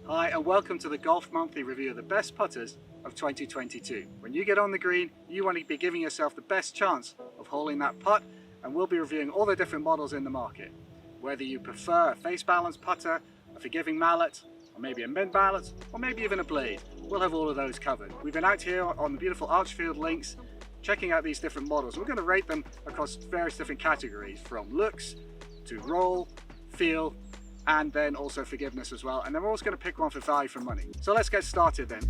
Hi and welcome to the Golf Monthly review of the best putters of 2022. When you get on the green, you want to be giving yourself the best chance of holding that putt, and we'll be reviewing all the different models in the market. Whether you prefer a face balance putter, a forgiving mallet, or maybe a mid mallet, or maybe even a blade, we'll have all of those covered. We've been out here on the beautiful Archerfield Links checking out these different models. We're going to rate them across various different categories, from looks to roll, feel, and then also forgiveness as well. And then we're also going to pick one for value for money. So let's get started then.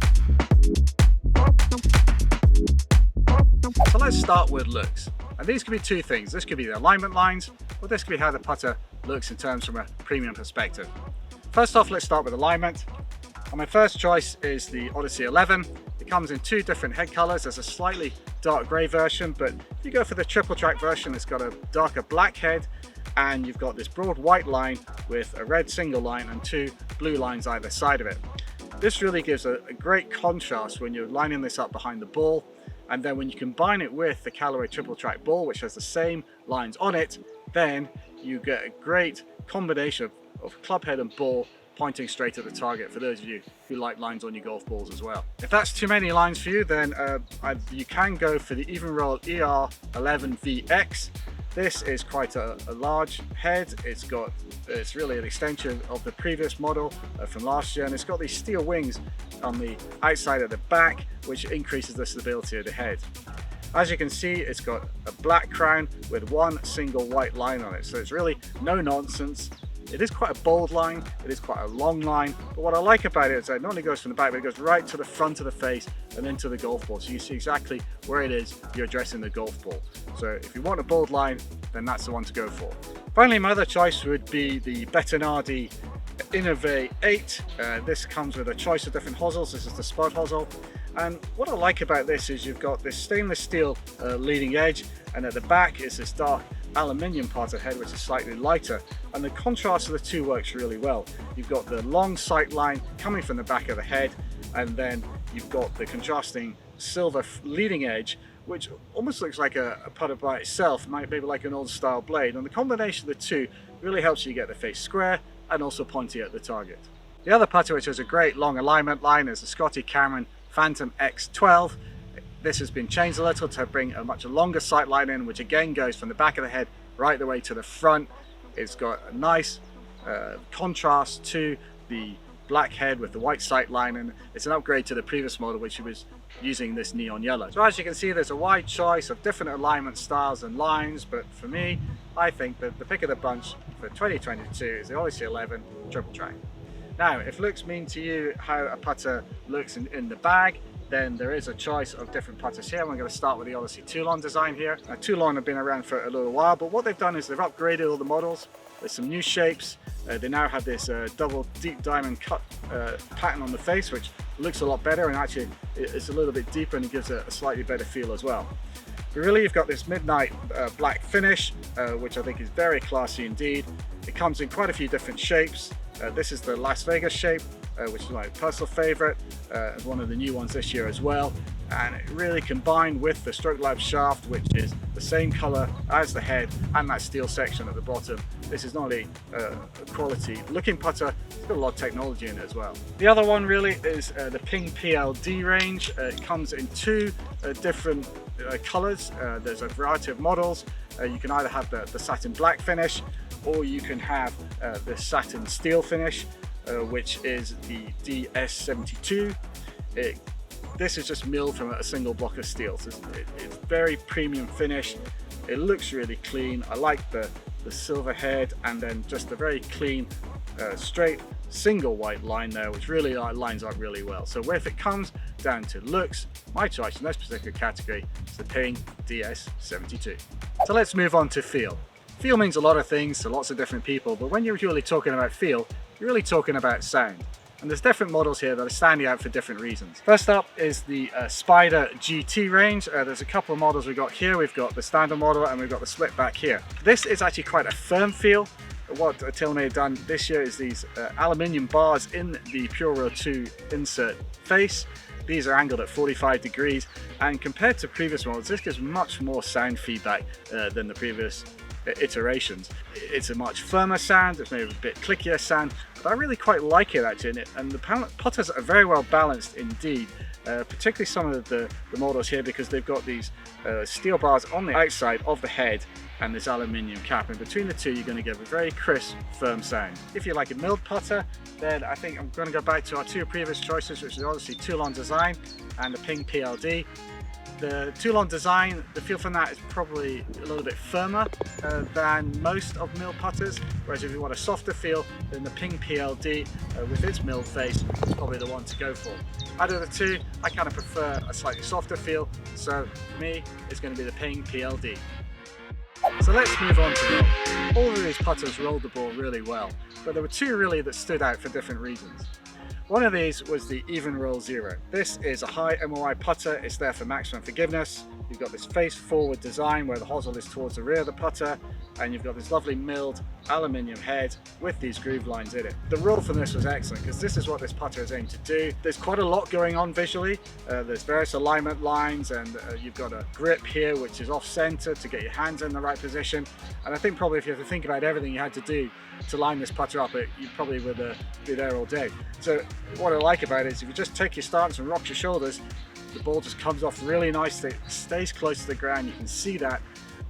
So let's start with looks. And these could be two things. This could be the alignment lines, or this could be how the putter looks in terms from a premium perspective. First off, let's start with alignment. And my first choice is the Odyssey 11. It comes in two different head colors. There's a slightly dark gray version, but if you go for the triple track version, it's got a darker black head, and you've got this broad white line with a red single line and two blue lines either side of it. This really gives a great contrast when you're lining this up behind the ball, and then when you combine it with the Callaway triple track ball, which has the same lines on it, then you get a great combination of club head and ball pointing straight at the target, for those of you who like lines on your golf balls as well. If that's too many lines for you, then you can go for the Even Roll ER11VX. This is quite a large head. It's really an extension of the previous model from last year, and it's got these steel wings on the outside of the back, which increases the stability of the head. As you can see, it's got a black crown with one single white line on it, so it's really no nonsense. It is quite a bold line, it is quite a long line, but what I like about it is that it not only goes from the back, but it goes right to the front of the face and into the golf ball, so you see exactly where it is you're addressing the golf ball. So if you want a bold line, then that's the one to go for. Finally, my other choice would be the Bettinardi Innovate 8. This comes with a choice of different hosels. This is the spud hosel, and what I like about this is you've got this stainless steel leading edge, and at the back is this dark aluminium part of the head, which is slightly lighter, and the contrast of the two works really well. You've got the long sight line coming from the back of the head, and then you've got the contrasting silver leading edge, which almost looks like a putter by itself, maybe like an old style blade, and the combination of the two really helps you get the face square and also pointy at the target. The other putter which has a great long alignment line is the Scotty Cameron Phantom X12. This has been changed a little to bring a much longer sight line in, which again goes from the back of the head right the way to the front. It's got a nice contrast to the black head with the white sight line, and it's an upgrade to the previous model, which was using this neon yellow. So as you can see, there's a wide choice of different alignment styles and lines, but for me, I think that the pick of the bunch for 2022 is the Odyssey 11 triple track. Now, if looks mean to you how a putter looks in the bag, then there is a choice of different putters here. We're going to start with the Odyssey Toulon design here. Now, Toulon have been around for a little while, but what they've done is they've upgraded all the models. There's some new shapes. They now have this double deep diamond cut pattern on the face, which looks a lot better, and actually it's a little bit deeper and it gives a slightly better feel as well. But really, you've got this midnight black finish, which I think is very classy indeed. It comes in quite a few different shapes. This is the Las Vegas shape, which is my personal favorite, and one of the new ones this year as well. And it really combined with the Stroke Lab shaft, which is the same color as the head, and that steel section at the bottom. This is not only a quality looking putter, it's got a lot of technology in it as well. The other one really is the Ping PLD range. It comes in two different colors. There's a variety of models. You can either have the satin black finish, or you can have the satin steel finish, which is the DS72. This is just milled from a single block of steel, so it's very premium finish. It looks really clean. I like the silver head, and then just a very clean straight single white line there, which really lines up really well. So if it comes down to looks, my choice in this particular category is the Ping DS72. So let's move on to feel. Feel means a lot of things to lots of different people, but when you're really talking about feel, you're really talking about sound. And there's different models here that are standing out for different reasons. First up is the Spider GT range. There's a couple of models we've got here. We've got the standard model and we've got the split back here. This is actually quite a firm feel. What TaylorMade have done this year is these aluminium bars in the Pure Roll 2 insert face. These are angled at 45 degrees, and compared to previous models, this gives much more sound feedback than the previous iterations. It's a much firmer sound, it's maybe a bit clickier sound, but I really quite like it actually, and the putters are very well balanced indeed. Particularly some of the models here, because they've got these steel bars on the outside of the head and this aluminium cap, and between the two you're going to get a very crisp, firm sound. If you like a milled putter, then I think I'm going to go back to our two previous choices, which is obviously Toulon Design and the Ping PLD. The Toulon Design, the feel from that is probably a little bit firmer than most of milled putters, whereas if you want a softer feel, then the Ping PLD with its milled face is probably the one to go for. Out of the two, I kind of prefer a slightly softer feel, so for me it's going to be the Ping PLD. So let's move on to roll. All of these putters rolled the ball really well, but there were two really that stood out for different reasons. One of these was the Even Roll Zero. This is a high MOI putter. It's there for maximum forgiveness. You've got this face forward design where the hosel is towards the rear of the putter, and you've got this lovely milled aluminium head with these groove lines in it. The roll from this was excellent because this is what this putter is aimed to do. There's quite a lot going on visually. There's various alignment lines, and you've got a grip here which is off center to get your hands in the right position. And I think probably if you have to think about everything you had to do to line this putter up, you probably would be there all day. So what I like about it is if you just take your stance and rock your shoulders, the ball just comes off really nicely, stays close to the ground, you can see that,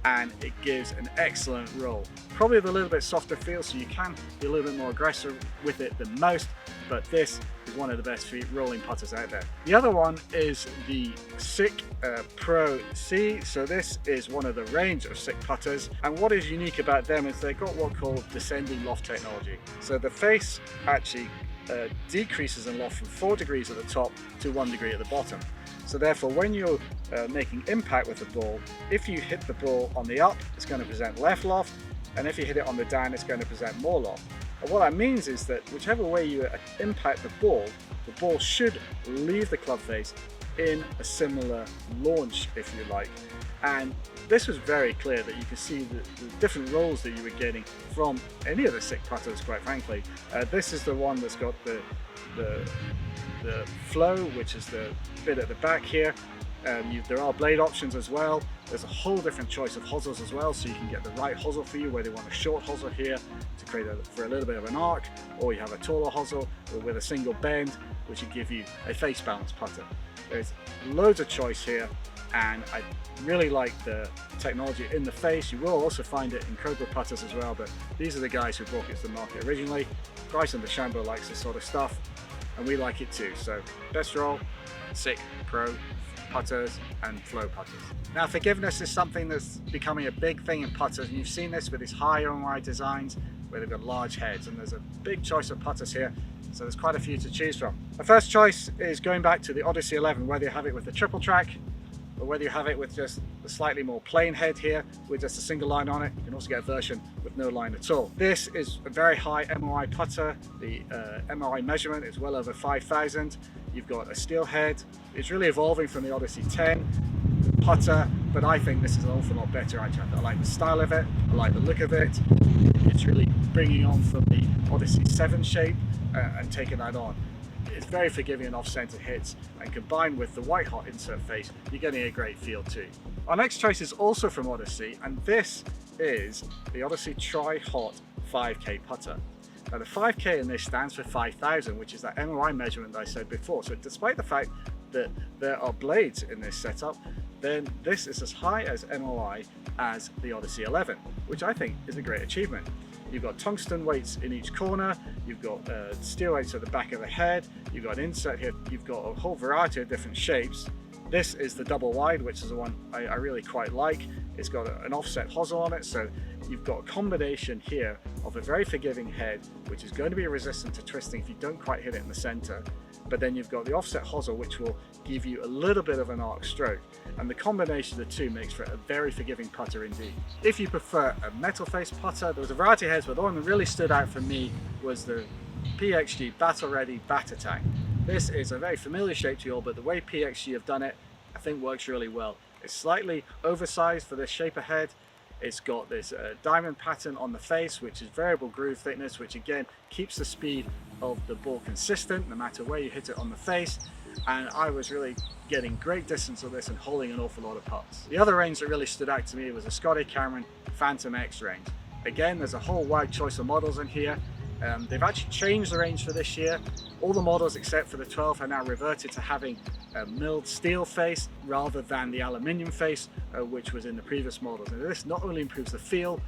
and it gives an excellent roll. Probably with a little bit softer feel, so you can be a little bit more aggressive with it than most, but this is one of the best rolling putters out there. The other one is the SICK Pro C. So this is one of the range of SICK putters, and what is unique about them is they've got what's called descending loft technology. So the face actually decreases in loft from 4 degrees at the top to 1 degree at the bottom. So therefore, when you're making impact with the ball, if you hit the ball on the up, it's going to present left loft, and if you hit it on the down, it's going to present more loft. And what that means is that whichever way you impact the ball should leave the club face in a similar launch, if you like. And this was very clear that you can see the different rolls that you were getting from any of the SICK putters, quite frankly. This is the one that's got the flow, which is the bit at the back here. There are blade options as well. There's a whole different choice of hosels as well, so you can get the right hosel for you, whether you want a short hosel here to create for a little bit of an arc, or you have a taller hosel with a single bend, which will give you a face balance putter. There's loads of choice here, and I really like the technology in the face. You will also find it in Cobra putters as well, but these are the guys who brought it to the market originally. Bryson DeChambeau likes this sort of stuff, and we like it too. So best roll, SICK Pro putters and flow putters. Now, forgiveness is something that's becoming a big thing in putters, and you've seen this with these high ROI designs where they've got large heads, and there's a big choice of putters here, so there's quite a few to choose from. The first choice is going back to the Odyssey 11, whether you have it with the triple track or whether you have it with just a slightly more plain head here with just a single line on it. You can also get a version with no line at all. This is a very high MOI putter. The MOI measurement is well over 5,000. You've got a steel head. It's really evolving from the Odyssey 10 putter, but I think this is an awful lot better actually. I like the style of it, I like the look of it. It's really bringing on from the Odyssey 7 shape and taking that on. It's very forgiving and off-center hits, and combined with the white hot insert face, you're getting a great feel too. Our next choice is also from Odyssey, and this is the Odyssey Tri-Hot 5K putter. Now the 5K in this stands for 5,000, which is that MOI measurement that I said before. So despite the fact that there are blades in this setup, then this is as high as MOI as the Odyssey 11, which I think is a great achievement. You've got tungsten weights in each corner, you've got steel weights at the back of the head, you've got an insert here, you've got a whole variety of different shapes. This is the double wide, which is the one I really quite like. It's got an offset hosel on it, so you've got a combination here of a very forgiving head, which is going to be resistant to twisting if you don't quite hit it in the center. But then you've got the offset hosel, which will give you a little bit of an arc stroke. And the combination of the two makes for a very forgiving putter indeed. If you prefer a metal face putter, there was a variety of heads, but the one that really stood out for me was the PXG Battle Ready Bat Attack. This is a very familiar shape to you all, but the way PXG have done it, I think works really well. It's slightly oversized for this shape of head. It's got this diamond pattern on the face, which is variable groove thickness, which again keeps the speed of the ball consistent no matter where you hit it on the face. And I was really getting great distance of this and holding an awful lot of putts. The other range that really stood out to me was the Scotty Cameron Phantom X range. Again, there's a whole wide choice of models in here. They've actually changed the range for this year. All the models except for the 12 are now reverted to having a milled steel face rather than the aluminium face, which was in the previous models. And this not only improves the feel,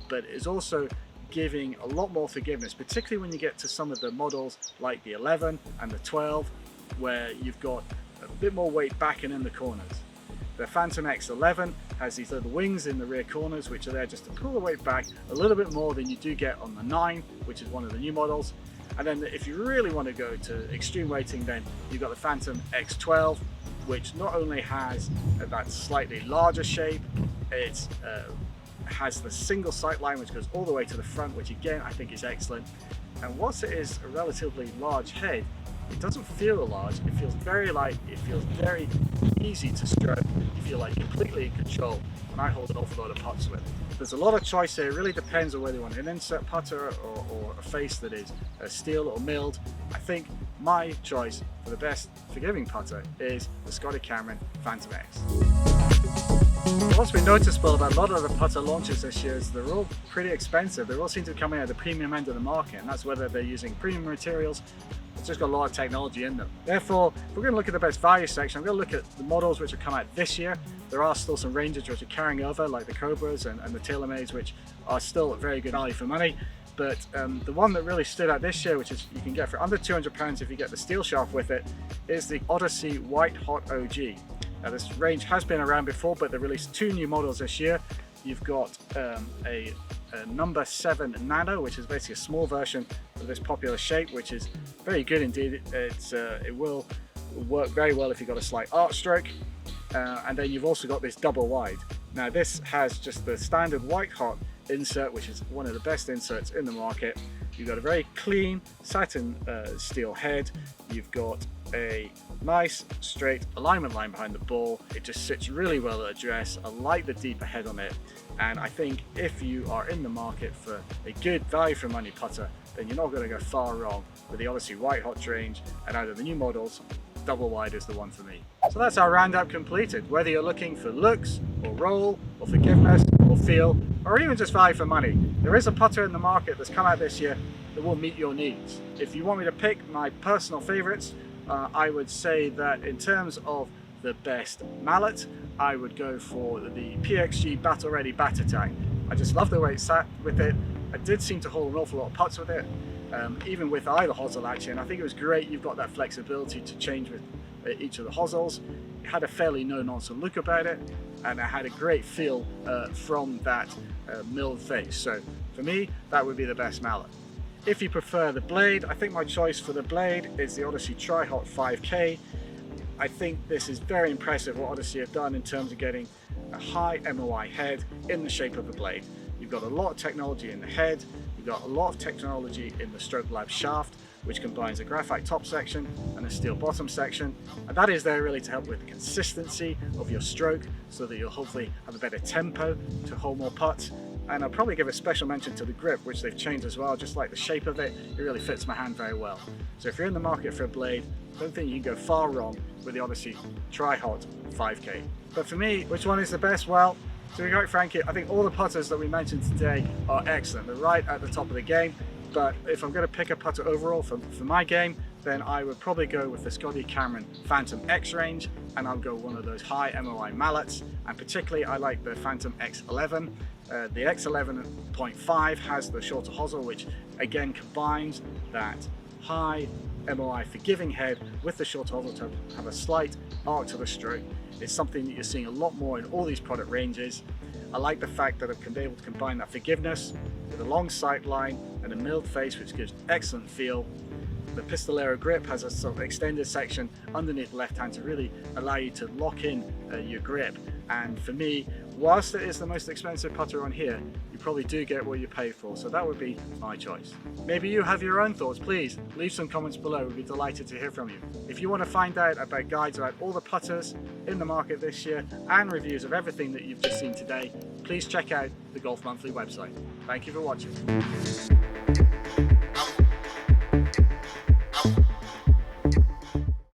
but is also giving a lot more forgiveness, particularly when you get to some of the models like the 11 and the 12, where you've got a bit more weight back and in the corners. The Phantom X11 has these little wings in the rear corners which are there just to pull the weight back a little bit more than you do get on the 9, which is one of the new models. And then if you really want to go to extreme weighting, then you've got the Phantom X12, which not only has that slightly larger shape, it has the single sight line which goes all the way to the front, which again I think is excellent. And whilst it is a relatively large head, it doesn't feel large. It feels very light. It feels very easy to stroke. You feel like completely in control when I hold an awful lot of putts with. There's a lot of choice here. It really depends on whether you want an insert putter or a face that is steel or milled. I think my choice for the best forgiving putter is the Scotty Cameron Phantom X. What's been noticeable about a lot of the putter launches this year is they're all pretty expensive. They all seem to come in at the premium end of the market, and that's whether they're using premium materials. It's just got a lot of technology in them. Therefore, if we're going to look at the best value section, I'm going to look at the models which have come out this year. There are still some ranges which are carrying over, like the Cobras and the TaylorMades, which are still a very good value for money. But the one that really stood out this year, which is you can get for under £200 if you get the steel shaft with it, is the Odyssey White Hot OG. Now this range has been around before, but they released 2 new models this year. You've got a number 7 Nano, which is basically a small version of this popular shape, which is very good indeed. It will work very well if you've got a slight arch stroke. And then you've also got this double wide. Now this has just the standard white hot insert, which is one of the best inserts in the market. You've got a very clean satin steel head. You've got a nice straight alignment line behind the ball. It just sits really well at address. I like the deeper head on it, and I think if you are in the market for a good value for money putter, then you're not going to go far wrong with the Odyssey White Hot range, and out of the new models, double wide is the one for me. So that's our roundup completed. Whether you're looking for looks or roll or forgiveness or feel or even just value for money, there is a putter in the market that's come out this year that will meet your needs. If you want me to pick my personal favorites, I would say that in terms of the best mallet, I would go for the PXG Battle Ready Bat Attack. I just love the way it sat with it. I did seem to hold an awful lot of putts with it, even with either hosel actually, and I think it was great. You've got that flexibility to change with each of the hosels. It had a fairly no-nonsense look about it, and it had a great feel from that milled face. So for me, that would be the best mallet. If you prefer the blade, I think my choice for the blade is the Odyssey Tri-Hot 5K. I think this is very impressive what Odyssey have done in terms of getting a high MOI head in the shape of a blade. You've got a lot of technology in the head, you've got a lot of technology in the Stroke Lab shaft, which combines a graphite top section and a steel bottom section, and that is there really to help with the consistency of your stroke so that you'll hopefully have a better tempo to hold more putts. And I'll probably give a special mention to the grip, which they've changed as well. Just like the shape of it, it really fits my hand very well. So if you're in the market for a blade, I don't think you can go far wrong with the Odyssey Tri-Hot 5K. But for me, which one is the best? Well, to be quite frank, I think all the putters that we mentioned today are excellent. They're right at the top of the game. But if I'm going to pick a putter overall for my game, then I would probably go with the Scotty Cameron Phantom X range, and I'll go one of those high MOI mallets. And particularly, I like the Phantom X11. The X11.5 has the shorter hosel, which again combines that high MOI forgiving head with the short hosel to have a slight arc to the stroke. It's something that you're seeing a lot more in all these product ranges. I like the fact that I've been able to combine that forgiveness with a long sight line and a milled face, which gives excellent feel. The Pistolero grip has a sort of extended section underneath the left hand to really allow you to lock in your grip. And for me, whilst it is the most expensive putter on here, you probably do get what you pay for, so that would be my choice. Maybe you have your own thoughts. Please leave some comments below. We'd be delighted to hear from you. If you want to find out about guides about all the putters in the market this year and reviews of everything that you've just seen today, please check out the Golf Monthly website. Thank you for watching.